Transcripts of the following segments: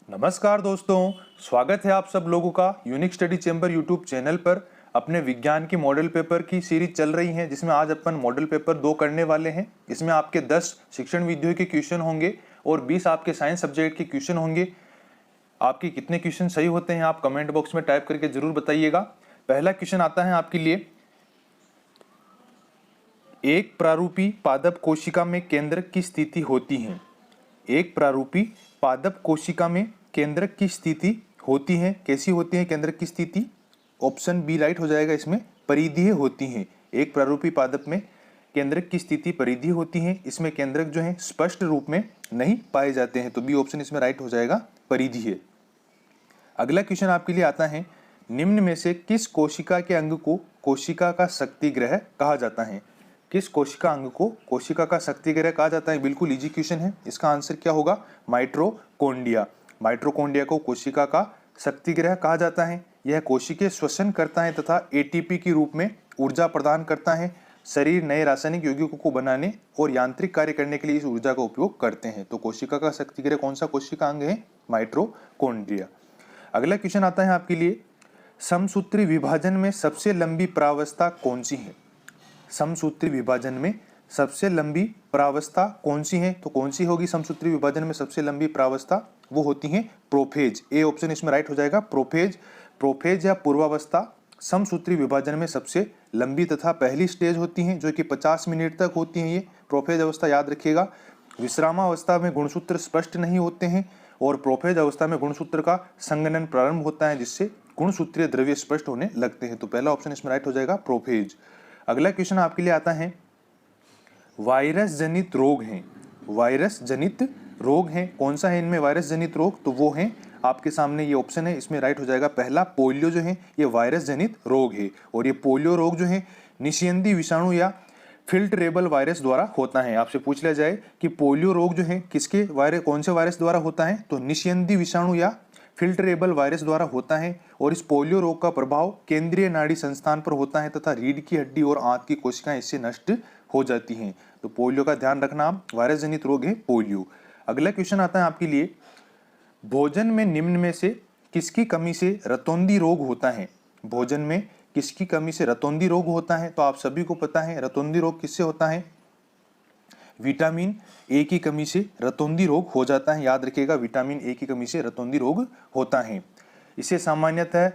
नमस्कार दोस्तों, स्वागत है आप सब लोगों का unique study chamber YouTube channel पर। अपने विज्ञान की मॉडल पेपर की सीरीज चल रही है जिसमें आज अपन मॉडल पेपर 2 करने वाले हैं। इसमें आपके 10 शिक्षण विधियों के क्वेश्चन होंगे और 20 आपके साइंस सब्जेक्ट के क्वेश्चन होंगे। आपके कितने क्वेश्चन सही होते हैं आप कमेंट बॉक्स में टाइप करके जरूर बताइएगा। पहला क्वेश्चन आता है आपके लिए, एक प्रारूपी पादप कोशिका में केंद्रक की स्थिति होती है। एक प्रारूपी पादप कोशिका में केंद्रक की स्थिति होती है। कैसी होती है केंद्रक की स्थिति? ऑप्शन बी राइट हो जाएगा इसमें, परिधीय होती है। एक प्रारूपी पादप में केंद्रक की स्थिति परिधीय होती है। इसमें केंद्रक जो है स्पष्ट रूप में नहीं पाए जाते हैं, तो बी ऑप्शन इसमें राइट हो जाएगा, परिधीय। अगला क्वेश्चन आपके लिए आता है, निम्न में से किस कोशिका के अंग को कोशिका का शक्तिग्रह कहा जाता है? किस कोशिका अंग को कोशिका का शक्तिग्रह कहा जाता है? बिल्कुल इजी क्वेश्चन है। इसका आंसर क्या होगा? माइटोकॉन्ड्रिया। माइटोकॉन्ड्रिया को कोशिका का शक्तिग्रह कहा जाता है। यह कोशिकीय श्वसन करता है तथा एटीपी के रूप में ऊर्जा प्रदान करता है। शरीर नए रासायनिक यौगिकों को बनाने और यांत्रिक कार्य करने के लिए इस ऊर्जा का उपयोग करते हैं। तो कोशिका का शक्तिग्रह कौन सा कोशिका अंग है? माइटोकॉन्ड्रिया। अगला क्वेश्चन आता है आपके लिए, समसूत्री विभाजन में सबसे लंबी प्रावस्था कौन सी है? समसूत्री विभाजन में सबसे लंबी प्रावस्था कौन सी है? तो कौन सी होगी समसूत्री विभाजन में सबसे लंबी प्रावस्था? वो होती है प्रोफेज। ए ऑप्शन इसमें राइट हो जाएगा, प्रोफेज। प्रोफेज या पूर्वावस्था समसूत्री विभाजन में सबसे लंबी तथा पहली स्टेज होती है, जो कि 50 मिनट तक होती है। ये प्रोफेज अवस्था याद रखिएगा। विश्रामावस्था में गुणसूत्र स्पष्ट नहीं होते हैं और प्रोफेज अवस्था में गुणसूत्र का संघनन प्रारंभ होता है, जिससे गुणसूत्रीय द्रव्य स्पष्ट होने लगते हैं। तो पहला ऑप्शन इसमें राइट हो जाएगा, प्रोफेज। अगला क्वेश्चन आपके लिए आता है, वायरस जनित रोग हैं। वायरस जनित रोग हैं, कौन सा है इनमें वायरस जनित रोग? तो वो है आपके सामने ये ऑप्शन है, इसमें राइट हो जाएगा पहला, पोलियो जो है ये वायरस जनित रोग है। और ये पोलियो रोग जो है निशियंदी विषाणु या फिल्टरेबल वायरस द्वारा होता है। आपसे पूछ लिया जाए कि पोलियो रोग जो है किसके वायरस, कौन से वायरस द्वारा होता है? तो निशियंदी विषाणु या फिल्टरेबल वायरस द्वारा होता है। और इस पोलियो रोग का प्रभाव केंद्रीय नाड़ी संस्थान पर होता है तथा रीढ़ की हड्डी और आंत की कोशिकाएं इससे नष्ट हो जाती हैं। तो पोलियो का ध्यान रखना, वायरस जनित रोग है पोलियो। अगला क्वेश्चन आता है आपके लिए, भोजन में निम्न में से किसकी कमी से रतौंधी रोग होता है? भोजन में किसकी कमी से रतौंधी रोग होता है? तो आप सभी को पता है रतौंधी रोग किससे होता है? विटामिन ए की कमी से रतौंधी रोग हो जाता है। याद रखिएगा, विटामिन ए की कमी से रतौंधी रोग होता है। इसे सामान्यतः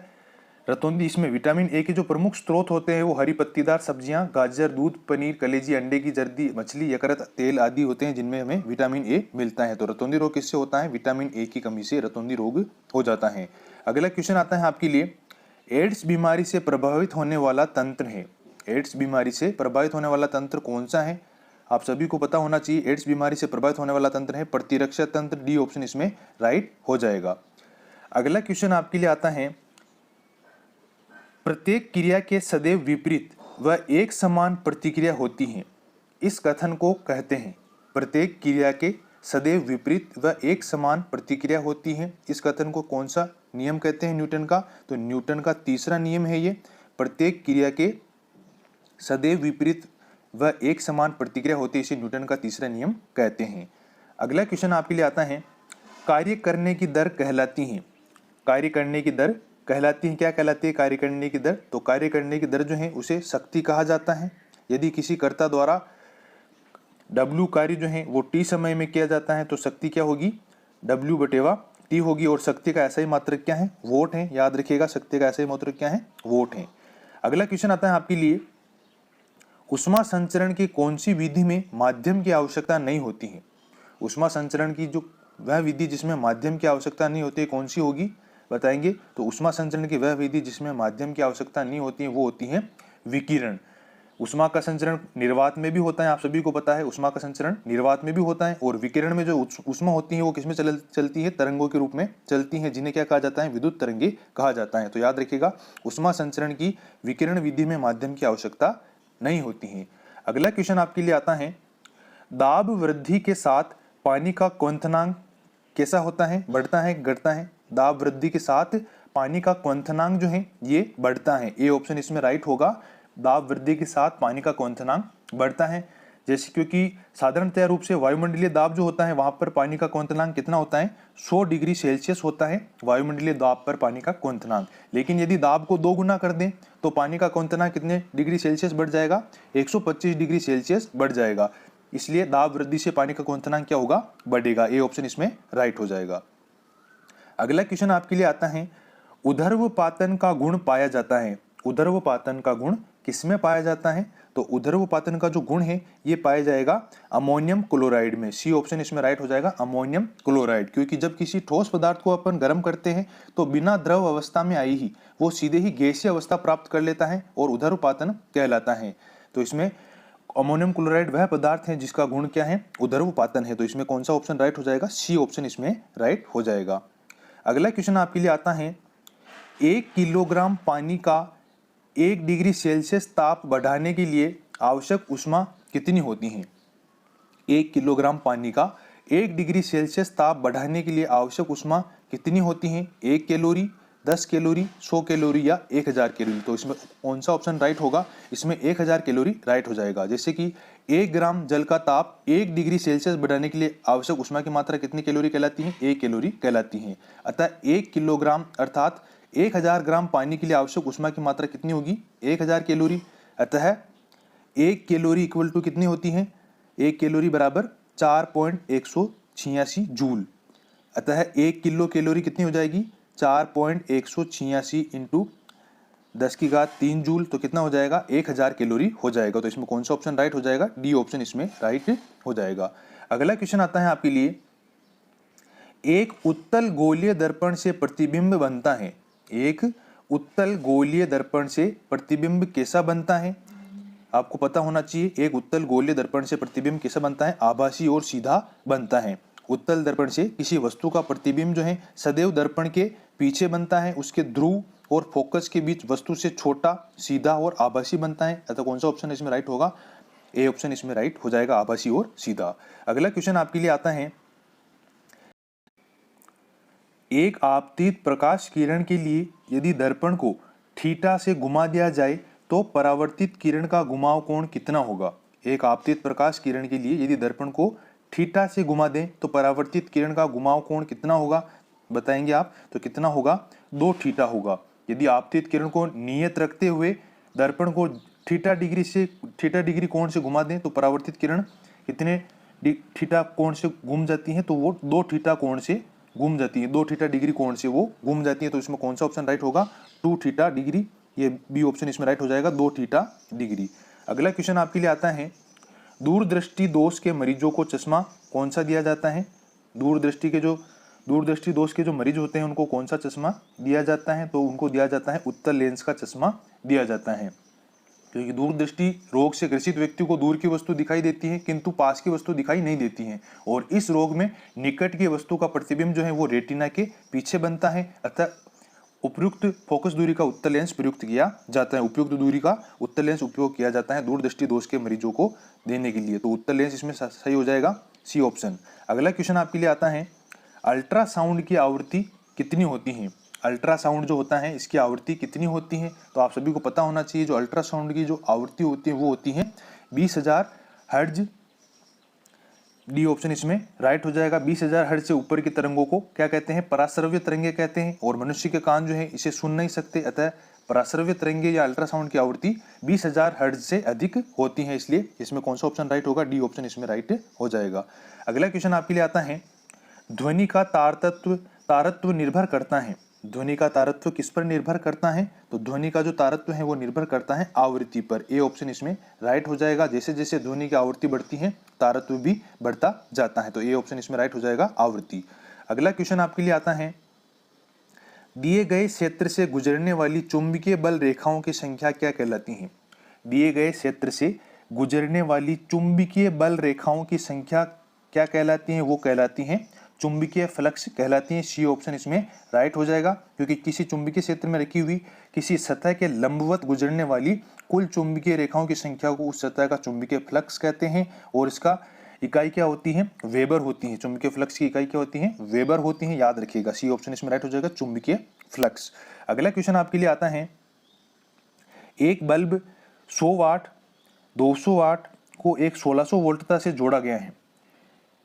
रतौंधी, इसमें विटामिन ए के जो प्रमुख स्रोत होते हैं वो हरी पत्तीदार सब्जियां, गाजर, दूध, पनीर, कलेजी, अंडे की जर्दी, मछली, यकृत, तेल आदि होते हैं जिनमें हमें विटामिन ए मिलता है। तो रतौंधी रोग किससे होता है? विटामिन ए की कमी से रतौंधी रोग हो जाता है। अगला क्वेश्चन आता है आपके लिए, एड्स बीमारी से प्रभावित होने वाला तंत्र है। एड्स बीमारी से प्रभावित होने वाला तंत्र कौन सा है? आप सभी को पता होना चाहिए। एड्स बीमारी से प्रभावित होने वाला तंत्र है प्रतिरक्षा तंत्र। डी ऑप्शन इसमें राइट हो जाएगा। अगला क्वेश्चन आपके लिए आता है, प्रत्येक क्रिया के सदैव विपरीत व एक समान प्रतिक्रिया होती है, इस कथन को कहते हैं। प्रत्येक क्रिया के सदैव विपरीत व एक समान प्रतिक्रिया होती है, इस कथन को कौन सा नियम कहते हैं न्यूटन का? तो न्यूटन का तीसरा नियम है ये। प्रत्येक क्रिया के सदैव विपरीत व एक समान प्रतिक्रिया होती है, इसे न्यूटन का तीसरा नियम कहते हैं। अगला क्वेश्चन आपके लिए आता है, कार्य करने की दर कहलाती है। कार्य करने की दर कहलाती है, क्या कहलाती है कार्य करने की दर? तो कार्य करने की दर जो है उसे शक्ति कहा जाता है। यदि किसी कर्ता द्वारा W कार्य जो है वो t समय में किया जाता है तो शक्ति क्या होगी? W/T होगी। और शक्ति का ऐसा ही मात्रक क्या है? वोट है। याद रखिएगा, शक्ति का ऐसा ही मात्रक क्या है? वोट है। अगला क्वेश्चन आता है आपके लिए, ऊष्मा संचरण की कौन सी विधि में माध्यम की आवश्यकता नहीं होती है? ऊष्मा संचरण की जो वह विधि जिसमें माध्यम की आवश्यकता नहीं होती है कौन सी होगी? बताएंगे। तो ऊष्मा संचरण की वह विधि जिसमें माध्यम की आवश्यकता नहीं होती है वो होती है विकिरण। ऊष्मा का संचरण निर्वात में भी होता है, आप सभी को पता है ऊष्मा का संचरण निर्वात में भी होता है। और विकिरण में जो ऊष्मा होती है वो किसमें चलती है? तरंगों के रूप में चलती है, जिन्हें क्या कहा जाता है? विद्युत तरंगे कहा जाता है। तो याद रखिएगा, ऊष्मा संचरण की विकिरण विधि में माध्यम की आवश्यकता नहीं होती है। अगला क्वेश्चन आपके लिए आता है, दाब वृद्धि के साथ पानी का क्वथनांक कैसा होता है? बढ़ता है, घटता है? दाब वृद्धि के साथ पानी का क्वथनांक जो है ये बढ़ता है। ए ऑप्शन इसमें राइट होगा, दाब वृद्धि के साथ पानी का क्वथनांक बढ़ता है। जैसे क्योंकि साधारणतः रूप से वायुमंडलीय दाब जो होता है वहां पर पानी का क्वथनांक कितना होता है, 100 डिग्री सेल्सियस होता है वायुमंडलीय दाब पर पानी का क्वथनांक। लेकिन यदि दाब को 2 गुना कर दें तो पानी का क्वथनांक कितने डिग्री सेल्सियस बढ़ जाएगा, 125 डिग्री सेल्सियस बढ़ जाएगा। इसलिए दाब वृद्धि से पानी का क्वथनांक क्या होगा, बढ़ेगा। ए ऑप्शन इसमें राइट हो जाएगा। अगला क्वेश्चन आपके लिए आता है, ऊर्ध्वपातन का गुण पाया जाता है। ऊर्ध्वपातन का गुण किसमें पाया जाता है, तो ऊर्ध्वपातन का जो गुण है ये पाया जाएगा अमोनियम क्लोराइड में। सी ऑप्शन इसमें राइट हो जाएगा, अमोनियम क्लोराइड। क्योंकि जब किसी ठोस पदार्थ को अपन गर्म करते हैं तो बिना द्रव अवस्था में आई ही वो सीधे ही गैसीय अवस्था प्राप्त कर लेता है और ऊर्ध्वपातन कहलाता है। तो इसमें अमोनियम क्लोराइड वह पदार्थ है जिसका गुण क्या है, ऊर्ध्वपातन है। तो इसमें कौन सा ऑप्शन राइट हो जाएगा, सी ऑप्शन इसमें राइट हो जाएगा। अगला क्वेश्चन आपके लिए आता है, 1 किलोग्राम पानी का 1 डिग्री सेल्सियस ताप बढ़ाने के लिए आवश्यक ऊष्मा कितनी होती है। 1 किलोग्राम पानी का 1 डिग्री सेल्सियस ताप बढ़ाने के लिए आवश्यक ऊष्मा कितनी होती है, 1 कैलोरी, 10 कैलोरी, 100 कैलोरी या 1000 कैलोरी। तो इसमें कौन सा ऑप्शन राइट होगा, इसमें 1000 कैलोरी राइट हो जाएगा। जैसे कि 1 ग्राम जल का ताप 1 डिग्री सेल्सियस बढ़ाने के लिए आवश्यक ऊष्मा की मात्रा कितनी कैलोरी कहलाती है, 1 कैलोरी कहलाती है। अतः 1 किलोग्राम अर्थात 1000 ग्राम पानी के लिए आवश्यक ऊष्मा की मात्रा कितनी होगी, 1000 कैलोरी। अतः 1 कैलोरी इक्वल टू कितनी होती है, 1 कैलोरी बराबर 4.186 जूल। अतः 1 किलो कैलोरी कितनी हो जाएगी, 4.186 इंटू 10⁻³ जूल। तो कितना हो जाएगा, 1000 कैलोरी हो जाएगा। तो इसमें कौन सा ऑप्शन राइट हो जाएगा, डी ऑप्शन इसमें राइट हो जाएगा। अगला क्वेश्चन आता है आपके लिए, एक उत्तल गोलीय दर्पण से प्रतिबिंब बनता है। एक उत्तल गोलीय दर्पण से प्रतिबिंब कैसा बनता है, आपको पता होना चाहिए। एक उत्तल गोलीय दर्पण से प्रतिबिंब कैसा बनता है, आभासी और सीधा बनता है। उत्तल दर्पण से किसी वस्तु का प्रतिबिंब जो है सदैव दर्पण के पीछे बनता है, उसके ध्रुव और फोकस के बीच वस्तु से छोटा, सीधा और आभासी बनता है। अतः कौन सा ऑप्शन इसमें राइट होगा, ए ऑप्शन इसमें राइट हो जाएगा, आभासी और सीधा। अगला क्वेश्चन आपके लिए आता है, एक आपतित प्रकाश किरण के लिए यदि दर्पण को थीटा से घुमा दिया जाए तो परावर्तित किरण का घुमाव कोण कितना होगा। एक आपतित प्रकाश किरण के लिए यदि दर्पण को थीटा से घुमा दें तो परावर्तित किरण का घुमाव कोण कितना होगा, बताएंगे आप। तो कितना होगा, 2 थीटा होगा। यदि आपतित किरण को नियत रखते हुए दर्पण को थीटा डिग्री कोण से घुमा दें तो परावर्तित किरण कितने थीटा कोण से घूम जाती है, तो वो 2 थीटा कोण से घूम जाती है, 2 थीटा डिग्री कोण से वो घूम जाती है। तो इसमें कौन सा ऑप्शन राइट होगा, 2 थीटा डिग्री। ये बी ऑप्शन इसमें राइट हो जाएगा, 2 थीटा डिग्री। अगला क्वेश्चन आपके लिए आता है, दूरदृष्टि दोष के मरीजों को चश्मा कौन सा दिया जाता है। दूरदृष्टि दोष के जो मरीज होते हैं उनको कौन सा चश्मा दिया जाता है, तो उनको दिया जाता है उत्तल लेंस का चश्मा दिया जाता है। क्योंकि दूरदृष्टि रोग से ग्रसित व्यक्ति को दूर की वस्तु दिखाई देती है किंतु पास की वस्तु दिखाई नहीं देती है, और इस रोग में निकट की वस्तु का प्रतिबिंब जो है वो रेटिना के पीछे बनता है। अतः उपयुक्त फोकस दूरी का उत्तल लेंस प्रयुक्त किया जाता है, उपयुक्त दूरी का उत्तल लेंस उपयोग किया जाता है दूरदृष्टि दोष के मरीजों को देने के लिए। तो उत्तल लेंस इसमें सही हो जाएगा, सी ऑप्शन। अगला क्वेश्चन आपके लिए आता है, अल्ट्रासाउंड की आवृत्ति कितनी होती है। अल्ट्रासाउंड जो होता है इसकी आवृत्ति कितनी होती है, तो आप सभी को पता होना चाहिए। जो अल्ट्रासाउंड की जो आवृत्ति होती है वो होती है 20,000 हर्ट्ज। डी ऑप्शन इसमें राइट हो जाएगा। 20,000 हर्ट्ज से ऊपर की तरंगों को क्या कहते हैं, पराश्रव्य तरंगे कहते हैं, और मनुष्य के कान जो है इसे सुन नहीं सकते। अतः पराश्रव्य तरंगे या अल्ट्रासाउंड की आवृत्ति 20,000 हर्ट्ज से अधिक होती है, इसलिए इसमें कौन सा ऑप्शन राइट होगा, डी ऑप्शन इसमें राइट हो जाएगा। अगला क्वेश्चन आपके लिए आता है, ध्वनि का तारत्व निर्भर करता है। ध्वनि का तारत्व किस पर निर्भर करता है, तो ध्वनि का जो तारत्व है वो निर्भर करता है आवृत्ति पर। ए ऑप्शन इसमें राइट हो जाएगा। जैसे जैसे ध्वनि की आवृत्ति बढ़ती है तारत्व भी बढ़ता जाता है, तो ए ऑप्शन इसमें राइट हो जाएगा, आवृत्ति। अगला क्वेश्चन आपके लिए आता है, दिए गए क्षेत्र से गुजरने वाली चुंबकीय बल रेखाओं की संख्या क्या कहलाती है। दिए गए क्षेत्र से गुजरने वाली चुंबकीय बल रेखाओं की संख्या क्या कहलाती है, वो कहलाती है चुंबकीय फ्लक्स कहलाती है। सी ऑप्शन इसमें राइट हो जाएगा, क्योंकि किसी चुंबकीय क्षेत्र में रखी हुई किसी सतह के लंबवत गुजरने वाली कुल चुंबकीय रेखाओं की संख्या को उस सतह का चुंबकीय फ्लक्स कहते हैं, और इसका इकाई क्या होती है, वेबर होती है। चुंबकीय फ्लक्स की इकाई क्या होती है, वेबर होती है, याद रखिएगा। सी ऑप्शन इसमें राइट हो जाएगा, चुंबकीय फ्लक्स। अगला क्वेश्चन आपके लिए आता है, एक बल्ब 100 वाट, 200 वाट, को एक 1600 वोल्टता से जोड़ा गया है,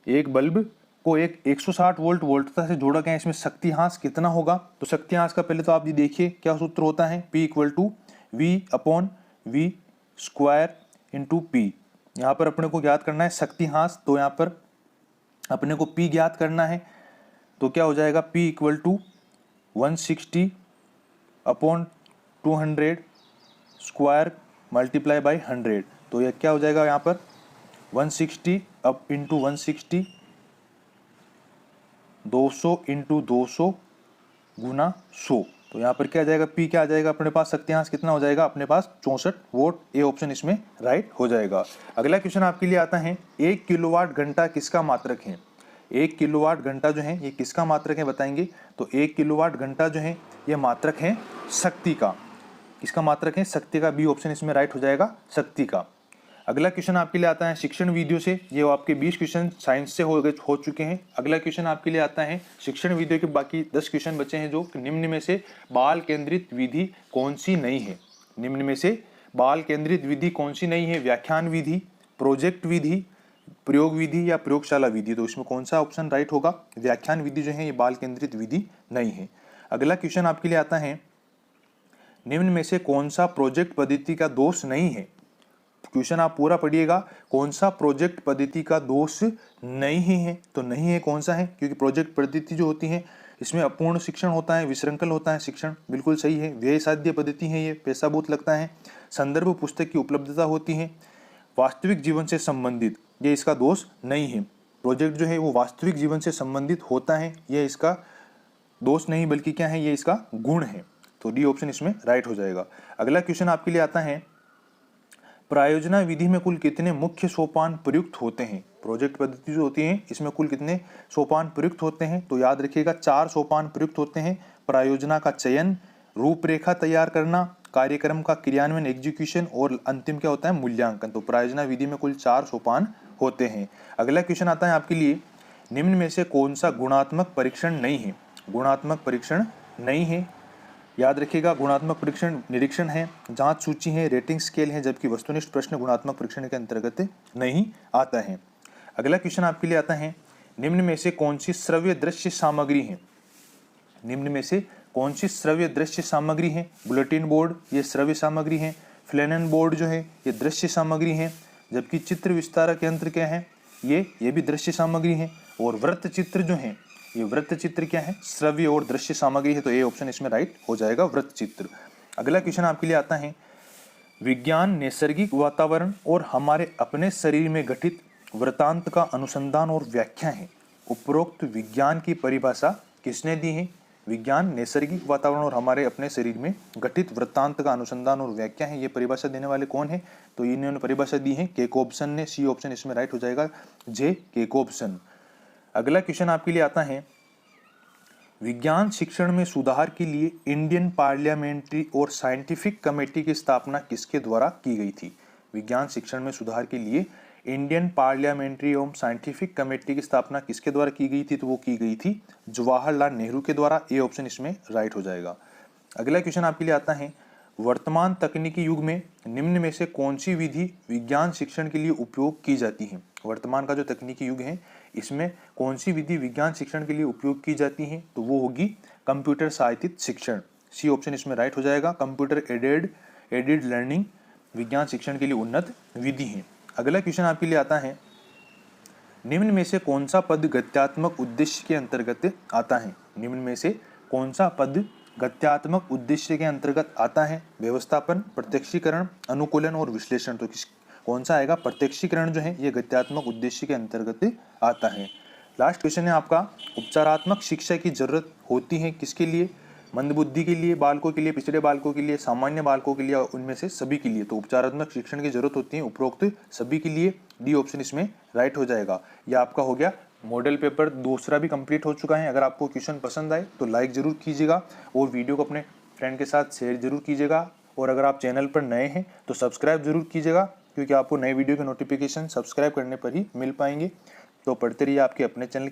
एक बल्ब को एक 160 वोल्ट वोल्टता से जोड़ा गया है, इसमें शक्तिहांस कितना होगा? तो शक्तिहांस का पहले तो आप ये देखिए क्या सूत्र होता है, P equal to V/V square into P। यहाँ पर अपने को ज्ञात करना है शक्तिहांस, तो यहाँ पर अपने को P ज्ञात करना है, तो क्या हो जाएगा P equal to 160/200 square multiply by 100। तो यह क्या हो जाएगा यहाँ पर 160 अप इंटू 160, 200 इंटू 200 गुना 100। तो यहाँ पर क्या आ जाएगा, P क्या आ जाएगा अपने पास, शक्तिहांस कितना हो जाएगा अपने पास 64 वोल्ट। ए ऑप्शन इसमें राइट हो जाएगा। अगला क्वेश्चन आपके लिए आता है, 1 किलोवाट घंटा किसका मात्रक है? 1 किलोवाट घंटा जो है ये किसका मात्रक है बताएंगे? तो 1 किलोवाट घंटा जो है ये मात्रक है शक्ति का। किसका मात्रक है? शक्ति का। बी ऑप्शन इसमें राइट हो जाएगा, शक्ति का। अगला क्वेश्चन आपके लिए आता है शिक्षण वीडियो से, ये आपके 20 क्वेश्चन साइंस से हो चुके हैं। अगला क्वेश्चन आपके लिए आता है शिक्षण वीडियो के बाकी 10 क्वेश्चन बचे हैं, जो निम्न में से बाल केंद्रित विधि कौन सी नहीं है? निम्न में से बाल केंद्रित विधि कौन सी नहीं है? व्याख्यान विधि, प्रोजेक्ट विधि, प्रयोग विधि या प्रयोगशाला विधि। तो इसमें कौन सा ऑप्शन राइट होगा? व्याख्यान विधि जो है ये बाल केंद्रित विधि नहीं है। अगला क्वेश्चन आपके लिए आता है, निम्न में से कौन सा प्रोजेक्ट पद्धति का दोष नहीं है? क्वेश्चन आप पूरा पढ़िएगा, कौन सा प्रोजेक्ट पद्धति का दोष नहीं है? तो नहीं है कौन सा है? क्योंकि प्रोजेक्ट पद्धति जो होती है इसमें अपूर्ण शिक्षण होता है, विशृंखल होता है शिक्षण, बिल्कुल सही है। व्यय साध्य पद्धति है, ये पैसा बहुत लगता है। संदर्भ पुस्तक की उपलब्धता होती है, वास्तविक जीवन से संबंधित, ये इसका दोष नहीं है। प्रोजेक्ट जो है वो वास्तविक जीवन से संबंधित होता है, ये इसका दोष नहीं बल्कि क्या है, ये इसका गुण है। तो डी ऑप्शन इसमें राइट हो जाएगा। अगला क्वेश्चन आपके लिए आता है, प्रायोजना विधि में कुल कितने मुख्य सोपान प्रयुक्त होते हैं? प्रोजेक्ट पद्धति जो होती है इसमें कुल कितने सोपान प्रयुक्त होते हैं? तो याद रखिएगा 4 सोपान प्रयुक्त होते हैं। प्रायोजना का चयन, रूपरेखा तैयार करना, कार्यक्रम का क्रियान्वयन एग्जीक्यूशन और अंतिम क्या होता है, मूल्यांकन। तो प्रायोजना विधि में कुल 4 सोपान होते हैं। अगला क्वेश्चन आता है आपके लिए, निम्न में से कौन सा गुणात्मक परीक्षण नहीं है? गुणात्मक परीक्षण नहीं है, याद रखिएगा गुणात्मक परीक्षण निरीक्षण है, जांच सूची है, रेटिंग स्केल है, जबकि वस्तुनिष्ठ प्रश्न गुणात्मक परीक्षण के अंतर्गत नहीं आता है। अगला क्वेश्चन आपके लिए आता है, निम्न में से कौन सी श्रव्य दृश्य सामग्री है? निम्न में से कौन सी श्रव्य दृश्य सामग्री है? बुलेटिन बोर्ड ये श्रव्य सामग्री है, फ्लैनन बोर्ड जो है ये दृश्य सामग्री है, जबकि चित्र विस्तारक यंत्र क्या है, ये भी दृश्य सामग्री है। और वृत्त चित्र जो है, ये वृत्त चित्र क्या है, श्रव्य और दृश्य सामग्री है। तो ए ऑप्शन इसमें राइट हो जाएगा, वृत्त चित्र। अगला क्वेश्चन आपके लिए आता है, विज्ञान नैसर्गिक वातावरण और हमारे अपने शरीर में घटित वृत्तांत का अनुसंधान और व्याख्या है। उपरोक्त विज्ञान की परिभाषा किसने दी है? विज्ञान नैसर्गिक वातावरण और हमारे अपने शरीर में घटित वृत्तांत का अनुसंधान और व्याख्या है, ये परिभाषा देने वाले कौन है? तो इन्होंने परिभाषा दी है केकोब्सन ने। सी ऑप्शन इसमें राइट हो जाएगा, जे केकोब्सन। अगला क्वेश्चन आपके लिए आता है, विज्ञान शिक्षण में सुधार के लिए इंडियन पार्लियामेंट्री और साइंटिफिक कमेटी की स्थापना किसके द्वारा की गई थी? विज्ञान शिक्षण में सुधार के लिए इंडियन पार्लियामेंट्री एवं साइंटिफिक कमेटी की स्थापना किसके द्वारा की गई थी? तो वो की गई थी जवाहरलाल नेहरू के द्वारा। ए ऑप्शन इसमें राइट हो जाएगा। अगला क्वेश्चन आपके लिए आता है, वर्तमान तकनीकी युग में निम्न में से कौन सी विधि विज्ञान शिक्षण के लिए उपयोग की जाती है? वर्तमान का जो तकनीकी युग है इसमें कौन सी विधि विज्ञान शिक्षण के लिए उपयोग की जाती है? तो वो होगी कंप्यूटर सहायतित शिक्षण। सी ऑप्शन इसमें राइट हो जाएगा, कंप्यूटर एडेड लर्निंग विज्ञान शिक्षण के लिए उन्नत विधि है। अगला क्वेश्चन आपके लिए आता है, निम्न में से कौन सा पद गत्यात्मक उद्देश्य के अंतर्गत आता है? निम्न में से कौन सा पद गत्यात्मक उद्देश्य के अंतर्गत आता है? व्यवस्थापन, प्रत्यक्षीकरण, अनुकूलन और विश्लेषण। तो कौन सा आएगा? प्रत्यक्षीकरण जो है ये गत्यात्मक उद्देश्य के अंतर्गत आता है। लास्ट क्वेश्चन है आपका, उपचारात्मक शिक्षा की जरूरत होती है किसके लिए? मंदबुद्धि के लिए, बालकों के लिए, पिछड़े बालकों के लिए, सामान्य बालकों के लिए, उनमें से सभी के लिए। तो उपचारात्मक शिक्षण की जरूरत होती है उपरोक्त सभी के लिए। डी ऑप्शन इसमें राइट हो जाएगा। यह आपका हो गया मॉडल पेपर दूसरा भी कंप्लीट हो चुका है। अगर आपको क्वेश्चन पसंद आए तो लाइक जरूर कीजिएगा और वीडियो को अपने फ्रेंड के साथ शेयर जरूर कीजिएगा। और अगर आप चैनल पर नए हैं तो सब्सक्राइब जरूर कीजिएगा, क्योंकि आपको नए वीडियो के नोटिफिकेशन सब्सक्राइब करने पर ही मिल पाएंगे। तो पढ़ते रहिए आपके अपने चैनल